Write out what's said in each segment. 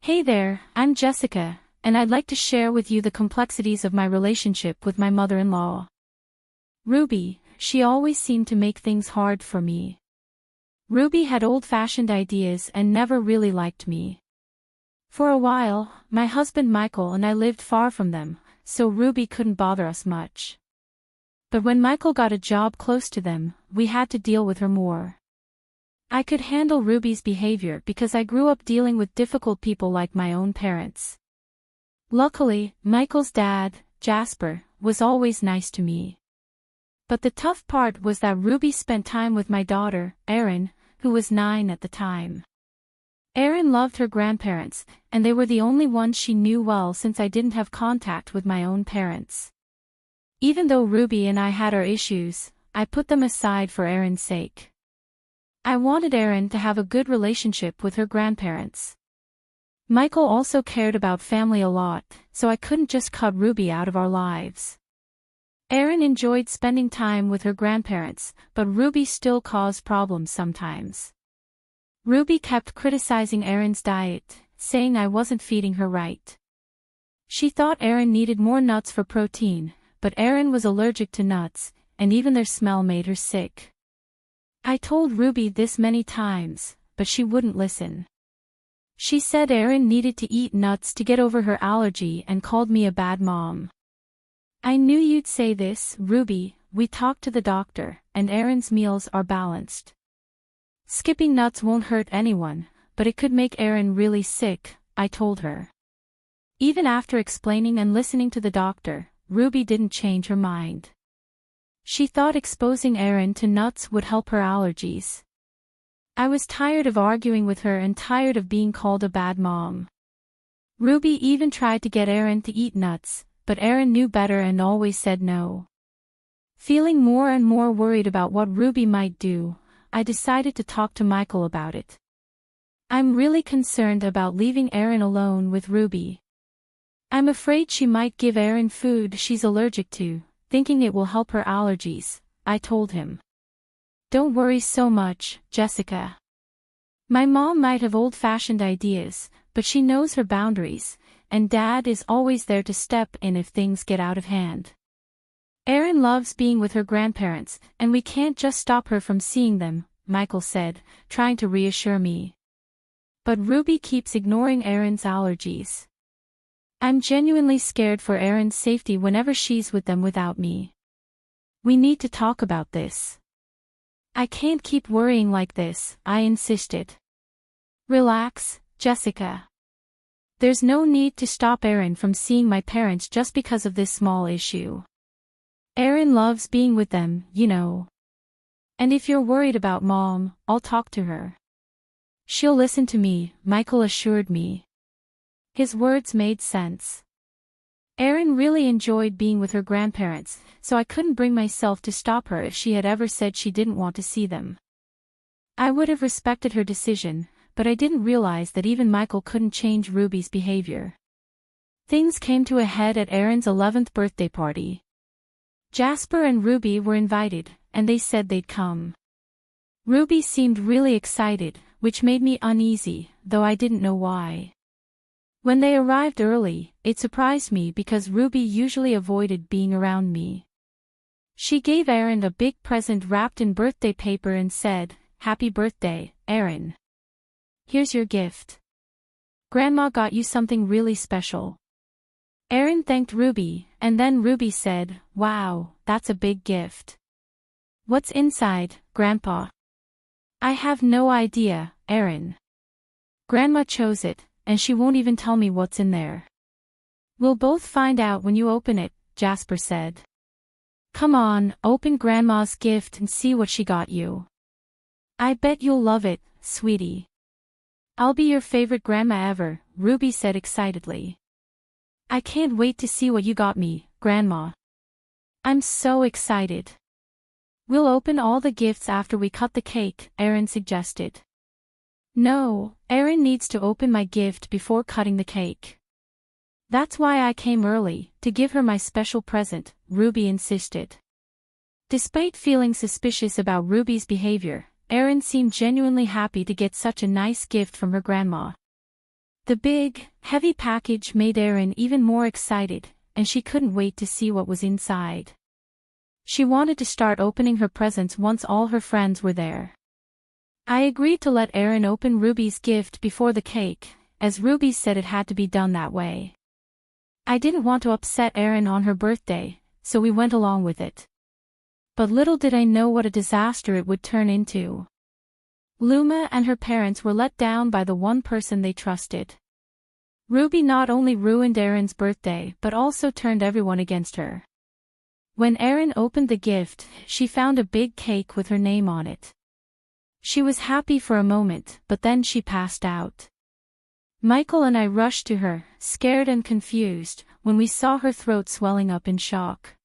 Hey there, I'm Jessica, and I'd like to share with you the complexities of my relationship with my mother-in-law. Ruby, she always seemed to make things hard for me. Ruby had old-fashioned ideas and never really liked me. For a while, my husband Michael and I lived far from them, so Ruby couldn't bother us much. But when Michael got a job close to them, we had to deal with her more. I could handle Ruby's behavior because I grew up dealing with difficult people like my own parents. Luckily, Michael's dad, Jasper, was always nice to me. But the tough part was that Ruby spent time with my daughter, Erin, who was 9 at the time. Erin loved her grandparents, and they were the only ones she knew well since I didn't have contact with my own parents. Even though Ruby and I had our issues, I put them aside for Erin's sake. I wanted Erin to have a good relationship with her grandparents. Michael also cared about family a lot, so I couldn't just cut Ruby out of our lives. Erin enjoyed spending time with her grandparents, but Ruby still caused problems sometimes. Ruby kept criticizing Erin's diet, saying I wasn't feeding her right. She thought Erin needed more nuts for protein, but Erin was allergic to nuts, and even their smell made her sick. I told Ruby this many times, but she wouldn't listen. She said Erin needed to eat nuts to get over her allergy and called me a bad mom. I knew you'd say this, Ruby. We talked to the doctor, and Erin's meals are balanced. Skipping nuts won't hurt anyone, but it could make Erin really sick, I told her. Even after explaining and listening to the doctor, Ruby didn't change her mind. She thought exposing Erin to nuts would help her allergies. I was tired of arguing with her and tired of being called a bad mom. Ruby even tried to get Erin to eat nuts, but Erin knew better and always said no. Feeling more and more worried about what Ruby might do, I decided to talk to Michael about it. I'm really concerned about leaving Erin alone with Ruby. I'm afraid she might give Erin food she's allergic to, thinking it will help her allergies, I told him. Don't worry so much, Jessica. My mom might have old-fashioned ideas, but she knows her boundaries, and Dad is always there to step in if things get out of hand. Erin loves being with her grandparents, and we can't just stop her from seeing them, Michael said, trying to reassure me. But Ruby keeps ignoring Erin's allergies. I'm genuinely scared for Erin's safety whenever she's with them without me. We need to talk about this. I can't keep worrying like this, I insisted. Relax, Jessica. There's no need to stop Erin from seeing my parents just because of this small issue. Erin loves being with them, you know. And if you're worried about Mom, I'll talk to her. She'll listen to me, Michael assured me. His words made sense. Erin really enjoyed being with her grandparents, so I couldn't bring myself to stop her if she had ever said she didn't want to see them. I would have respected her decision, but I didn't realize that even Michael couldn't change Ruby's behavior. Things came to a head at Erin's 11th birthday party. Jasper and Ruby were invited, and they said they'd come. Ruby seemed really excited, which made me uneasy, though I didn't know why. When they arrived early, it surprised me because Ruby usually avoided being around me. She gave Erin a big present wrapped in birthday paper and said, "Happy birthday, Erin. Here's your gift. Grandma got you something really special." Erin thanked Ruby, and then Ruby said, "Wow, that's a big gift. What's inside, Grandpa?" "I have no idea, Erin. Grandma chose it, and she won't even tell me what's in there." "We'll both find out when you open it," Jasper said. "Come on, open Grandma's gift and see what she got you. I bet you'll love it, sweetie." "I'll be your favorite grandma ever," Ruby said excitedly. "I can't wait to see what you got me, Grandma. I'm so excited." "We'll open all the gifts after we cut the cake," Erin suggested. "No, Erin needs to open my gift before cutting the cake. That's why I came early, to give her my special present," Ruby insisted. Despite feeling suspicious about Ruby's behavior, Erin seemed genuinely happy to get such a nice gift from her grandma. The big, heavy package made Erin even more excited, and she couldn't wait to see what was inside. She wanted to start opening her presents once all her friends were there. I agreed to let Erin open Ruby's gift before the cake, as Ruby said it had to be done that way. I didn't want to upset Erin on her birthday, so we went along with it. But little did I know what a disaster it would turn into. Luma and her parents were let down by the one person they trusted. Ruby not only ruined Erin's birthday but also turned everyone against her. When Erin opened the gift, she found a big cake with her name on it. She was happy for a moment, but then she passed out. Michael and I rushed to her, scared and confused, when we saw her throat swelling up in shock.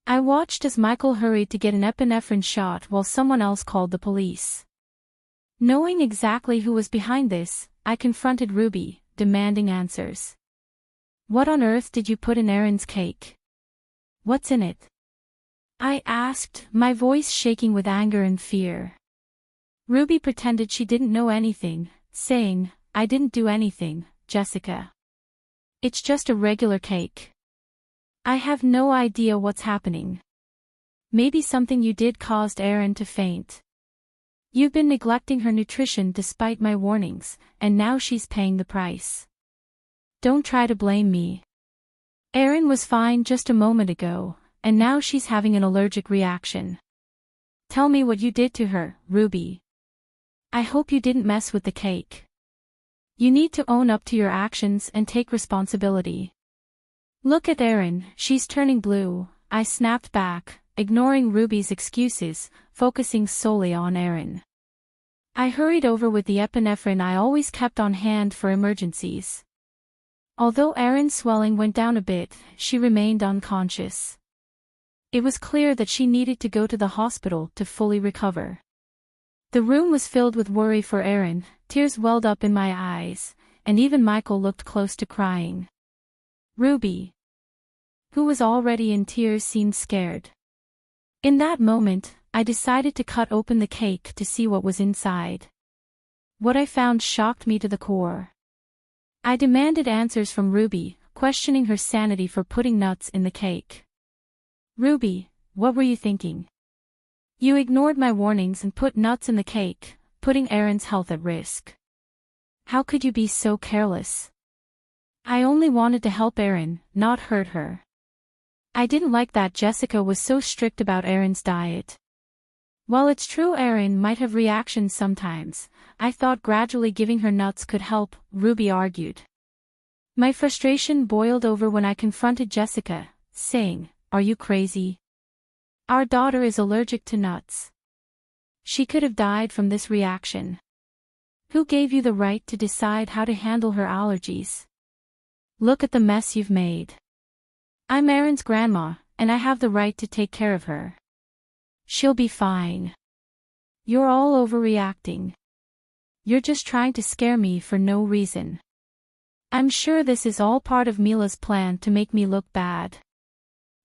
I watched as Michael hurried to get an epinephrine shot while someone else called the police. Knowing exactly who was behind this, I confronted Ruby, demanding answers. What on earth did you put in Erin's cake? What's in it? I asked, my voice shaking with anger and fear. Ruby pretended she didn't know anything, saying, I didn't do anything, Jessica. It's just a regular cake. I have no idea what's happening. Maybe something you did caused Erin to faint. You've been neglecting her nutrition despite my warnings, and now she's paying the price. Don't try to blame me. Erin was fine just a moment ago, and now she's having an allergic reaction. Tell me what you did to her, Ruby. I hope you didn't mess with the cake. You need to own up to your actions and take responsibility. Look at Erin, she's turning blue, I snapped back, ignoring Ruby's excuses, focusing solely on Erin. I hurried over with the epinephrine I always kept on hand for emergencies. Although Erin's swelling went down a bit, she remained unconscious. It was clear that she needed to go to the hospital to fully recover. The room was filled with worry for Erin, tears welled up in my eyes, and even Michael looked close to crying. Ruby, who was already in tears, seemed scared. In that moment, I decided to cut open the cake to see what was inside. What I found shocked me to the core. I demanded answers from Ruby, questioning her sanity for putting nuts in the cake. Ruby, what were you thinking? You ignored my warnings and put nuts in the cake, putting Erin's health at risk. How could you be so careless? I only wanted to help Erin, not hurt her. I didn't like that Jessica was so strict about Erin's diet. While it's true Erin might have reactions sometimes, I thought gradually giving her nuts could help, Ruby argued. My frustration boiled over when I confronted Jessica, saying, Are you crazy? Our daughter is allergic to nuts. She could have died from this reaction. Who gave you the right to decide how to handle her allergies? Look at the mess you've made. I'm Erin's grandma, and I have the right to take care of her. She'll be fine. You're all overreacting. You're just trying to scare me for no reason. I'm sure this is all part of Mila's plan to make me look bad.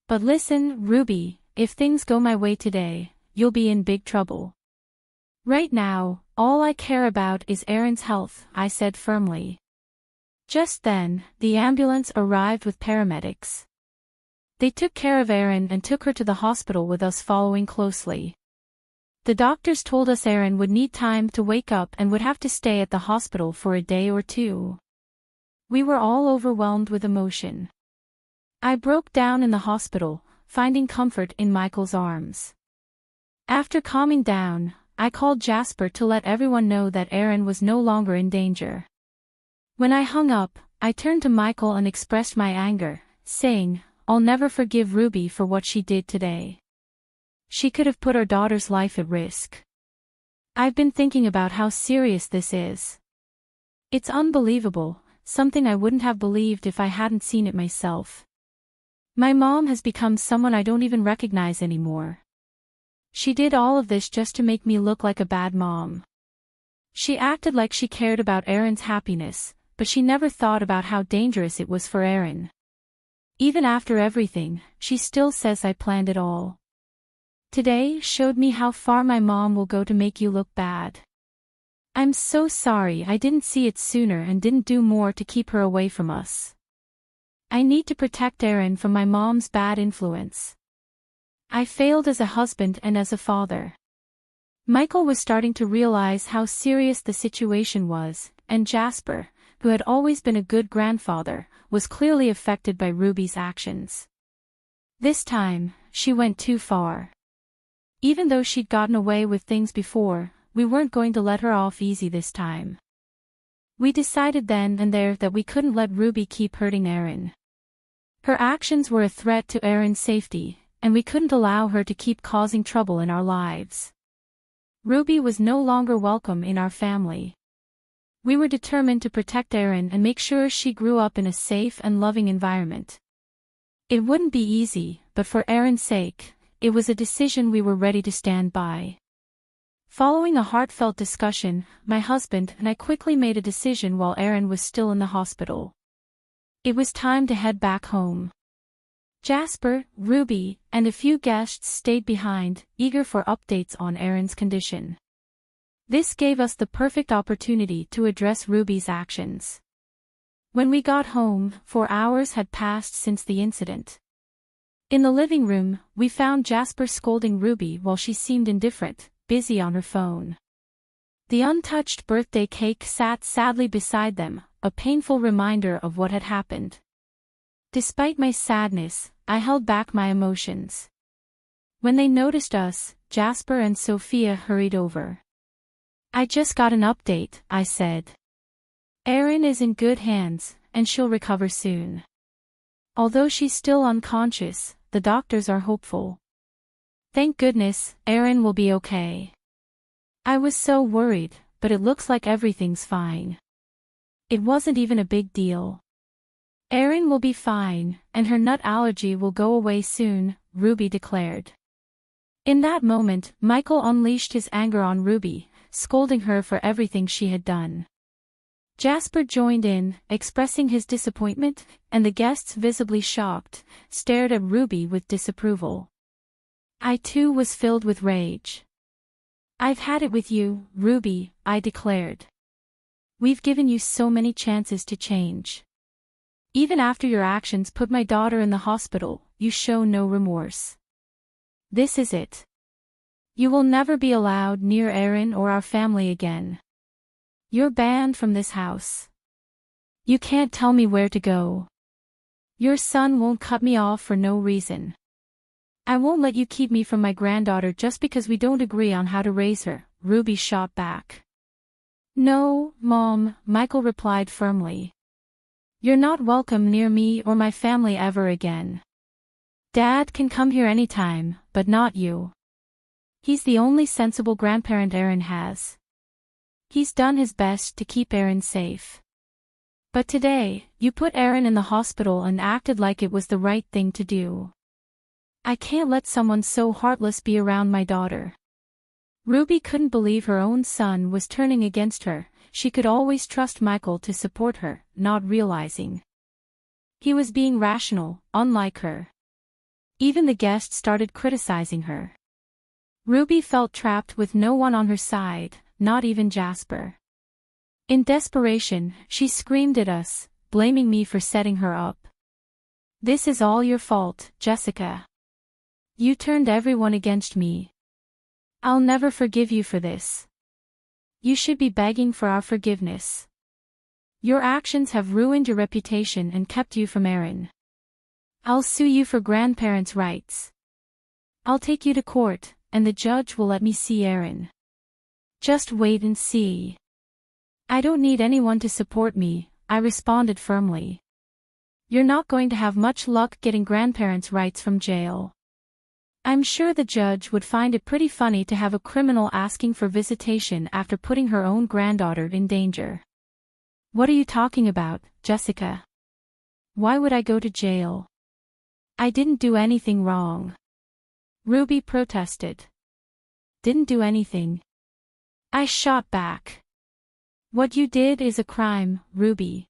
But listen, Ruby, if things go my way today, you'll be in big trouble. Right now, all I care about is Erin's health, I said firmly. Just then, the ambulance arrived with paramedics. They took care of Erin and took her to the hospital with us following closely. The doctors told us Erin would need time to wake up and would have to stay at the hospital for a day or two. We were all overwhelmed with emotion. I broke down in the hospital, finding comfort in Michael's arms. After calming down, I called Jasper to let everyone know that Erin was no longer in danger. When I hung up, I turned to Michael and expressed my anger, saying, I'll never forgive Ruby for what she did today. She could have put our daughter's life at risk. I've been thinking about how serious this is. It's unbelievable, something I wouldn't have believed if I hadn't seen it myself. My mom has become someone I don't even recognize anymore. She did all of this just to make me look like a bad mom. She acted like she cared about Erin's happiness, but she never thought about how dangerous it was for Erin. Even after everything, she still says I planned it all. Today showed me how far my mom will go to make you look bad. I'm so sorry I didn't see it sooner and didn't do more to keep her away from us. I need to protect Erin from my mom's bad influence. I failed as a husband and as a father. Michael was starting to realize how serious the situation was, and Jasper, who had always been a good grandfather, was clearly affected by Ruby's actions. This time, she went too far. Even though she'd gotten away with things before, we weren't going to let her off easy this time. We decided then and there that we couldn't let Ruby keep hurting Erin. Her actions were a threat to Erin's safety, and we couldn't allow her to keep causing trouble in our lives. Ruby was no longer welcome in our family. We were determined to protect Erin and make sure she grew up in a safe and loving environment. It wouldn't be easy, but for Erin's sake, it was a decision we were ready to stand by. Following a heartfelt discussion, my husband and I quickly made a decision while Erin was still in the hospital. It was time to head back home. Jasper, Ruby, and a few guests stayed behind, eager for updates on Erin's condition. This gave us the perfect opportunity to address Ruby's actions. When we got home, 4 hours had passed since the incident. In the living room, we found Jasper scolding Ruby while she seemed indifferent, busy on her phone. The untouched birthday cake sat sadly beside them, a painful reminder of what had happened. Despite my sadness, I held back my emotions. When they noticed us, Jasper and Sophia hurried over. I just got an update, I said. Erin is in good hands, and she'll recover soon. Although she's still unconscious, the doctors are hopeful. Thank goodness, Erin will be okay. I was so worried, but it looks like everything's fine. It wasn't even a big deal. Erin will be fine, and her nut allergy will go away soon, Ruby declared. In that moment, Michael unleashed his anger on Ruby, scolding her for everything she had done. Jasper joined in, expressing his disappointment, and the guests, visibly shocked, stared at Ruby with disapproval. I too was filled with rage. I've had it with you, Ruby, I declared. We've given you so many chances to change. Even after your actions put my daughter in the hospital, you show no remorse. This is it. You will never be allowed near Erin or our family again. You're banned from this house. You can't tell me where to go. Your son won't cut me off for no reason. I won't let you keep me from my granddaughter just because we don't agree on how to raise her, Ruby shot back. No, Mom, Michael replied firmly. You're not welcome near me or my family ever again. Dad can come here anytime, but not you. He's the only sensible grandparent Erin has. He's done his best to keep Erin safe. But today, you put Erin in the hospital and acted like it was the right thing to do. I can't let someone so heartless be around my daughter. Ruby couldn't believe her own son was turning against her. She could always trust Michael to support her, not realizing he was being rational, unlike her. Even the guests started criticizing her. Ruby felt trapped with no one on her side, not even Jasper. In desperation, she screamed at us, blaming me for setting her up. This is all your fault, Jessica. You turned everyone against me. I'll never forgive you for this. You should be begging for our forgiveness. Your actions have ruined your reputation and kept you from Erin. I'll sue you for grandparents' rights. I'll take you to court, and the judge will let me see Erin. Just wait and see. I don't need anyone to support me, I responded firmly. You're not going to have much luck getting grandparents' rights from jail. I'm sure the judge would find it pretty funny to have a criminal asking for visitation after putting her own granddaughter in danger. What are you talking about, Jessica? Why would I go to jail? I didn't do anything wrong. Ruby protested. Didn't do anything. I shot back. What you did is a crime, Ruby.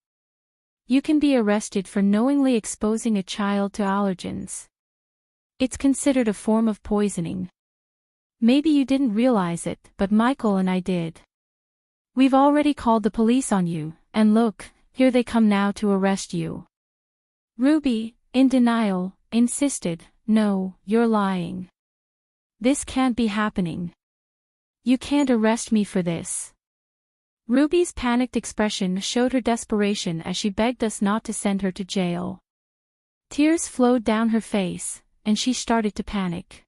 You can be arrested for knowingly exposing a child to allergens. It's considered a form of poisoning. Maybe you didn't realize it, but Michael and I did. We've already called the police on you, and look, here they come now to arrest you. Ruby, in denial, insisted, no, you're lying. This can't be happening. You can't arrest me for this. Ruby's panicked expression showed her desperation as she begged us not to send her to jail. Tears flowed down her face, and she started to panic.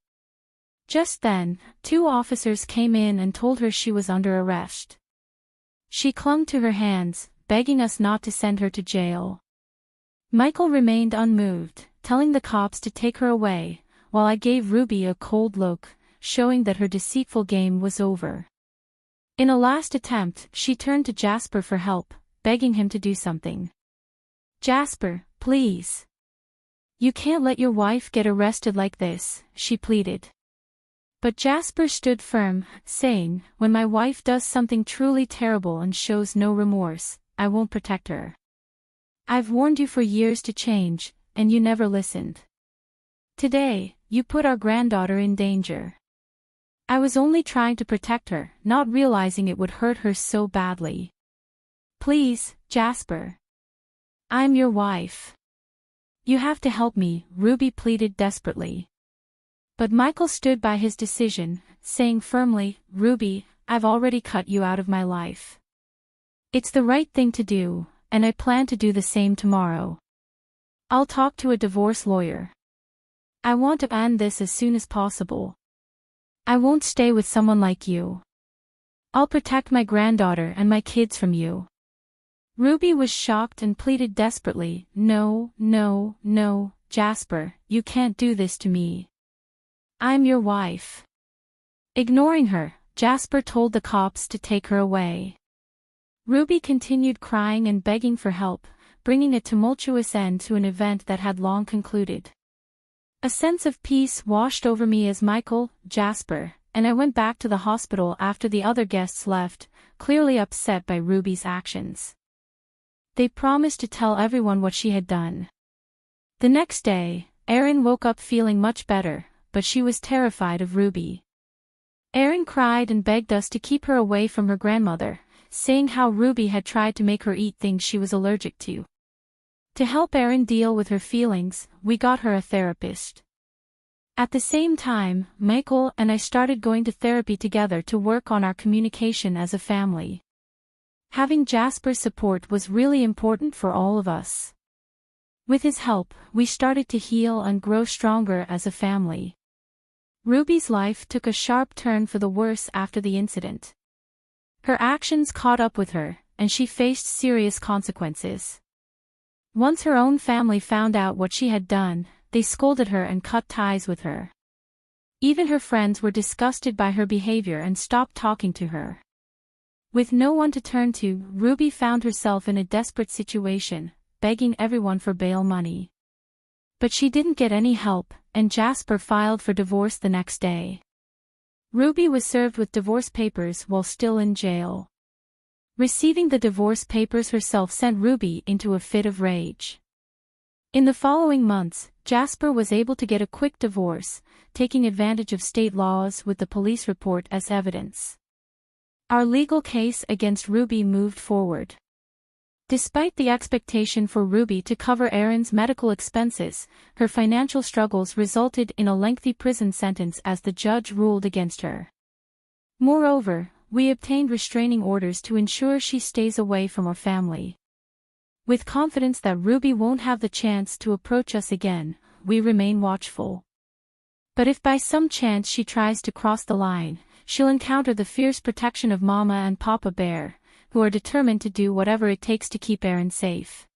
Just then, 2 officers came in and told her she was under arrest. She clung to her hands, begging us not to send her to jail. Michael remained unmoved, telling the cops to take her away, while I gave Ruby a cold look, showing that her deceitful game was over. In a last attempt, she turned to Jasper for help, begging him to do something. Jasper, please. You can't let your wife get arrested like this, she pleaded. But Jasper stood firm, saying, when my wife does something truly terrible and shows no remorse, I won't protect her. I've warned you for years to change, and you never listened. Today, you put our granddaughter in danger. I was only trying to protect her, not realizing it would hurt her so badly. Please, Jasper. I'm your wife. You have to help me, Ruby pleaded desperately. But Michael stood by his decision, saying firmly, Ruby, I've already cut you out of my life. It's the right thing to do, and I plan to do the same tomorrow. I'll talk to a divorce lawyer. I want to end this as soon as possible. I won't stay with someone like you. I'll protect my granddaughter and my kids from you. Ruby was shocked and pleaded desperately, no, no, no, Jasper, you can't do this to me. I'm your wife. Ignoring her, Jasper told the cops to take her away. Ruby continued crying and begging for help, bringing a tumultuous end to an event that had long concluded. A sense of peace washed over me as Michael, Jasper, and I went back to the hospital after the other guests left, clearly upset by Ruby's actions. They promised to tell everyone what she had done. The next day, Erin woke up feeling much better, but she was terrified of Ruby. Erin cried and begged us to keep her away from her grandmother, saying how Ruby had tried to make her eat things she was allergic to. To help Erin deal with her feelings, we got her a therapist. At the same time, Michael and I started going to therapy together to work on our communication as a family. Having Jasper's support was really important for all of us. With his help, we started to heal and grow stronger as a family. Ruby's life took a sharp turn for the worse after the incident. Her actions caught up with her, and she faced serious consequences. Once her own family found out what she had done, they scolded her and cut ties with her. Even her friends were disgusted by her behavior and stopped talking to her. With no one to turn to, Ruby found herself in a desperate situation, begging everyone for bail money. But she didn't get any help, and Jasper filed for divorce the next day. Ruby was served with divorce papers while still in jail. Receiving the divorce papers herself sent Ruby into a fit of rage. In the following months, Jasper was able to get a quick divorce, taking advantage of state laws with the police report as evidence. Our legal case against Ruby moved forward. Despite the expectation for Ruby to cover Erin's medical expenses, her financial struggles resulted in a lengthy prison sentence as the judge ruled against her. Moreover, we obtained restraining orders to ensure she stays away from our family. With confidence that Ruby won't have the chance to approach us again, we remain watchful. But if by some chance she tries to cross the line, she'll encounter the fierce protection of Mama and Papa Bear, who are determined to do whatever it takes to keep Erin safe.